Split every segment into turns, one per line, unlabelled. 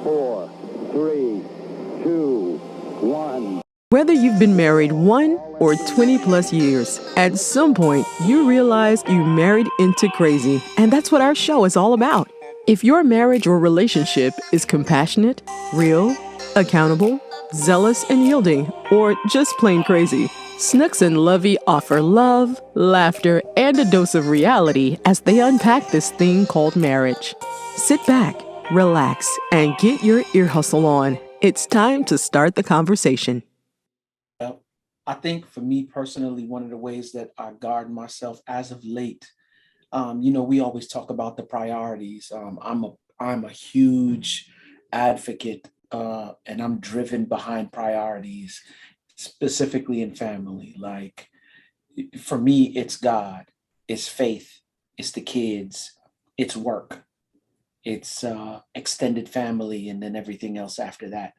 4, 3, 2, 1.
Whether you've been married 1 or 20 plus years, at some point you realize you married into crazy. And that's what our show is all about. If your marriage or relationship is compassionate, real, accountable, zealous and yielding, or just plain crazy, Snooks and Lovey offer love, laughter, and a dose of reality as they unpack this thing called marriage. Sit back, relax, and get your ear hustle on. It's time to start the conversation.
I think for me personally, one of the ways that I guard myself as of late, we always talk about the priorities. I'm a huge advocate, and I'm driven behind priorities, specifically in family. Like for me, it's God, it's faith, it's the kids, it's work, it's extended family, and then everything else after that.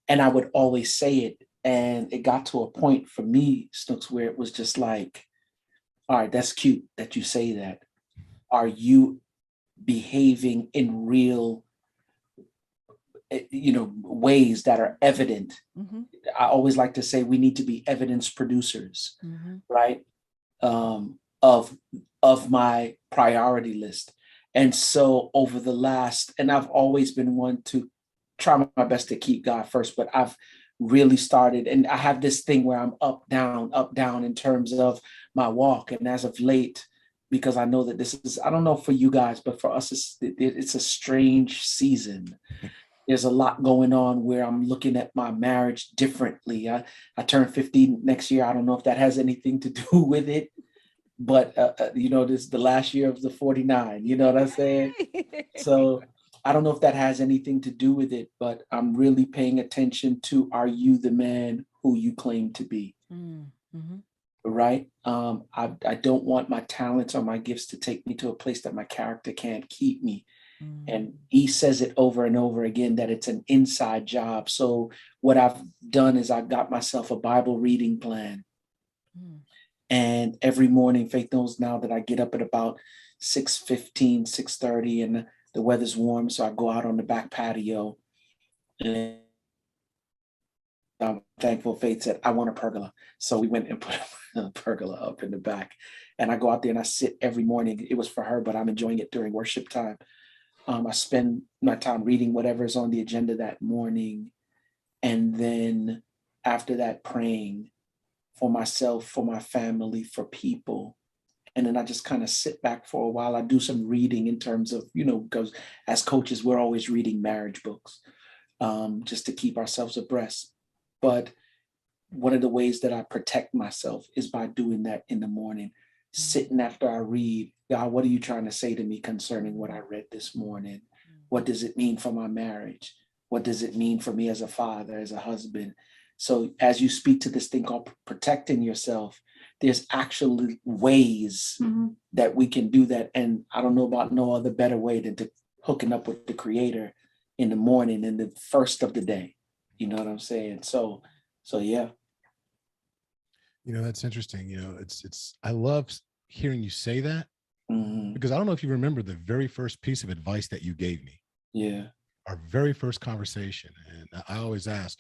And I would always say it. And it got to a point for me, Snooks, where it was just like, all right, that's cute that you say that. Are you behaving in real, ways that are evident? Mm-hmm. I always like to say we need to be evidence producers, mm-hmm. right? Of my priority list. And so over the last, and I've always been one to try my best to keep God first, but I've really started, and I have this thing where I'm up, down in terms of my walk. And as of late, because I know that this is, I don't know for you guys, but for us, it's a strange season. There's a lot going on where I'm looking at my marriage differently. I turn 50 next year. I don't know if that has anything to do with it, but this is the last year of the 49, you know what I'm saying? So I don't know if that has anything to do with it, but I'm really paying attention to, are you the man who you claim to be? Mm-hmm. Right? I don't want my talents or my gifts to take me to a place that my character can't keep me. Mm-hmm. And he says it over and over again that it's an inside job. So what I've done is I've got myself a Bible reading plan. Mm. And every morning, Faith knows now that I get up at about 6:15, 6:30, and the weather's warm, so I go out on the back patio, and I'm thankful Faith said, I want a pergola. So we went and put a pergola up in the back, and I go out there and I sit every morning. It was for her, but I'm enjoying it during worship time. I spend my time reading whatever is on the agenda that morning, and then after that, praying for myself, for my family, for people. And then I just kind of sit back for a while. I do some reading in terms of, because as coaches, we're always reading marriage books, just to keep ourselves abreast. But one of the ways that I protect myself is by doing that in the morning, sitting after I read. God, what are you trying to say to me concerning what I read this morning? What does it mean for my marriage? What does it mean for me as a father, as a husband? So as you speak to this thing called protecting yourself, there's actually ways mm-hmm. that we can do that. And I don't know about no other better way than to hooking up with the Creator in the morning, in the first of the day. You know what I'm saying? So yeah.
That's interesting. I love hearing you say that, mm-hmm. because I don't know if you remember the very first piece of advice that you gave me.
Yeah.
Our very first conversation. And I always ask,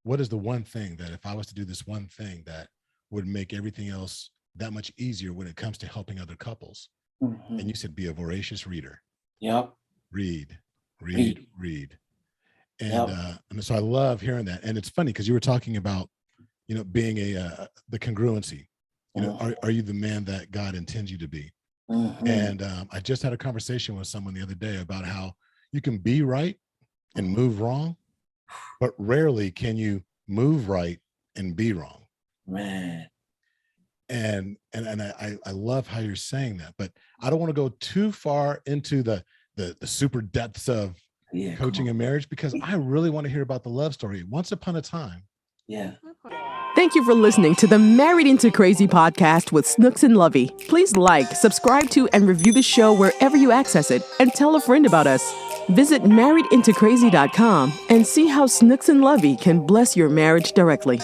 what is the one thing that if I was to do this one thing that would make everything else that much easier when it comes to helping other couples? Mm-hmm. And you said, be a voracious reader. Yep. Read. And, yep. And so I love hearing that. And it's funny because you were talking about, being the congruency, mm-hmm. Are you the man that God intends you to be? Mm-hmm. And I just had a conversation with someone the other day about how you can be right and move wrong, but rarely can you move right and be wrong.
Man.
And I love how you're saying that, but I don't want to go too far into the super depths of coaching a marriage, because I really want to hear about the love story. Once upon a time.
Yeah.
Thank you for listening to the Married Into Crazy podcast with Snooks and Lovey. Please like, subscribe to, and review the show wherever you access it, and tell a friend about us. Visit marriedintocrazy.com and see how Snooks and Lovey can bless your marriage directly.